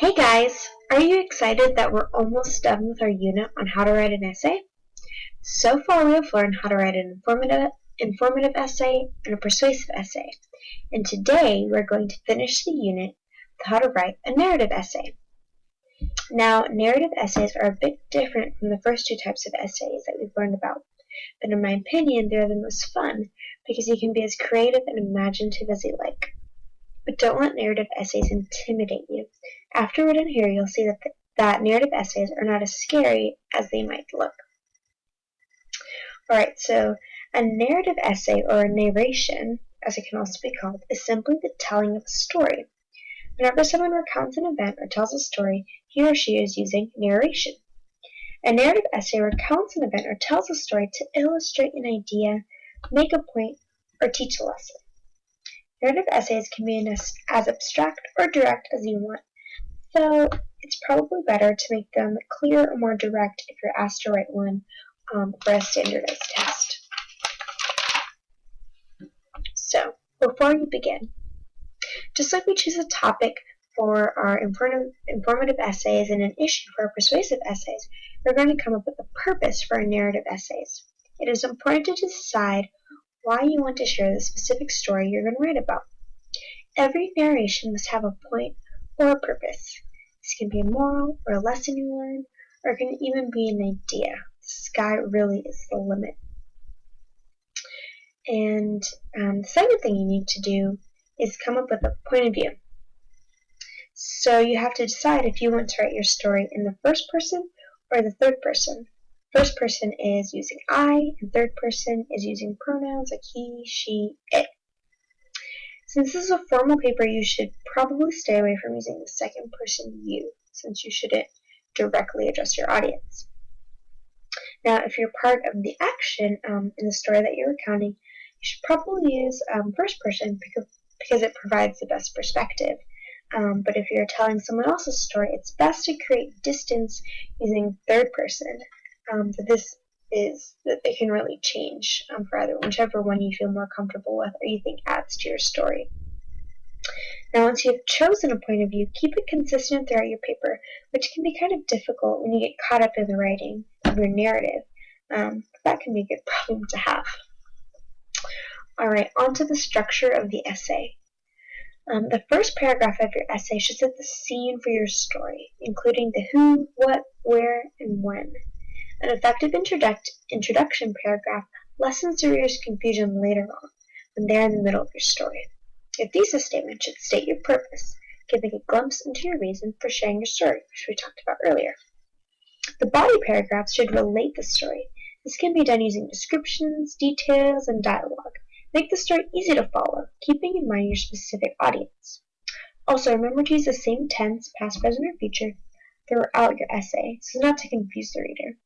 Hey guys, are you excited that we're almost done with our unit on how to write an essay? So far we have learned how to write an informative essay and a persuasive essay, and today we're going to finish the unit with how to write a narrative essay. Now, narrative essays are a bit different from the first two types of essays that we've learned about, but in my opinion they're the most fun because you can be as creative and imaginative as you like. But don't let narrative essays intimidate you. After we're done here, you'll see that narrative essays are not as scary as they might look. Alright, so a narrative essay, or a narration, as it can also be called, is simply the telling of a story. Whenever someone recounts an event or tells a story, he or she is using narration. A narrative essay recounts an event or tells a story to illustrate an idea, make a point, or teach a lesson. Narrative essays can be as abstract or direct as you want, though it's probably better to make them clear or more direct if you're asked to write one for a standardized test. So, before you begin, just like we choose a topic for our informative essays and an issue for our persuasive essays, we're going to come up with a purpose for our narrative essays. It is important to decide why you want to share the specific story you're going to write about. Every narration must have a point or a purpose. This can be a moral or a lesson you learn, or it can even be an idea. The sky really is the limit. And the second thing you need to do is come up with a point of view. So you have to decide if you want to write your story in the first person or the third person. First person is using I, and third person is using pronouns like he, she, it. Since this is a formal paper, you should probably stay away from using the second person you, since you shouldn't directly address your audience. Now, if you're part of the action in the story that you're recounting, you should probably use first person because it provides the best perspective. But if you're telling someone else's story, it's best to create distance using third person. This is that they can really change for either whichever one you feel more comfortable with or you think adds to your story. Now, once you have chosen a point of view, keep it consistent throughout your paper, which can be kind of difficult when you get caught up in the writing of your narrative. That can be a good problem to have. Alright, on to the structure of the essay. The first paragraph of your essay should set the scene for your story, including the who, what, where, and when. An effective introduction paragraph lessens the reader's confusion later on, when they're in the middle of your story. Your thesis statement should state your purpose, giving a glimpse into your reason for sharing your story, which we talked about earlier. The body paragraphs should relate the story. This can be done using descriptions, details, and dialogue. Make the story easy to follow, keeping in mind your specific audience. Also, remember to use the same tense, past, present, or future throughout your essay, so as not to confuse the reader.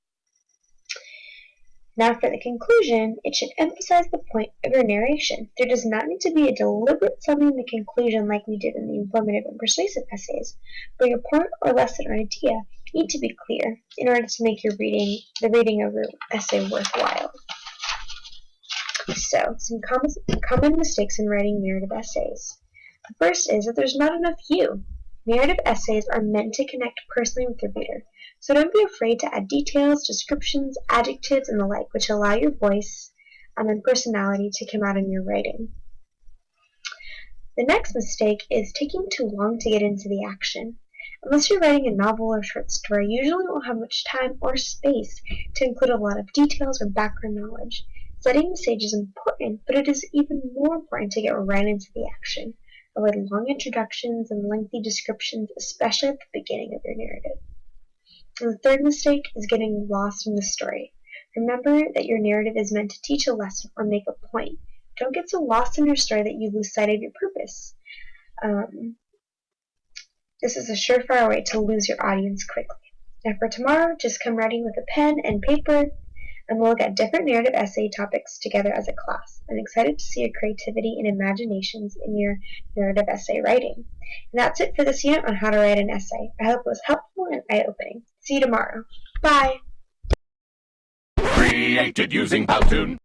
Now for the conclusion, it should emphasize the point of your narration. There does not need to be a deliberate summary in the conclusion like we did in the informative and persuasive essays, but your point or lesson or idea need to be clear in order to make the reading of your essay worthwhile. So, some common mistakes in writing narrative essays. The first is that there's not enough you. Narrative essays are meant to connect personally with the reader, so don't be afraid to add details, descriptions, adjectives, and the like, which allow your voice and personality to come out in your writing. The next mistake is taking too long to get into the action. Unless you're writing a novel or short story, you usually won't have much time or space to include a lot of details or background knowledge. Setting the stage is important, but it is even more important to get right into the action. Avoid long introductions and lengthy descriptions, especially at the beginning of your narrative. And the third mistake is getting lost in the story. Remember that your narrative is meant to teach a lesson or make a point. Don't get so lost in your story that you lose sight of your purpose. This is a surefire way to lose your audience quickly. Now for tomorrow, just come writing with a pen and paper, and we'll look at different narrative essay topics together as a class. I'm excited to see your creativity and imaginations in your narrative essay writing. And that's it for this unit on how to write an essay. I hope it was helpful and eye-opening. See you tomorrow. Bye! Created using Powtoon.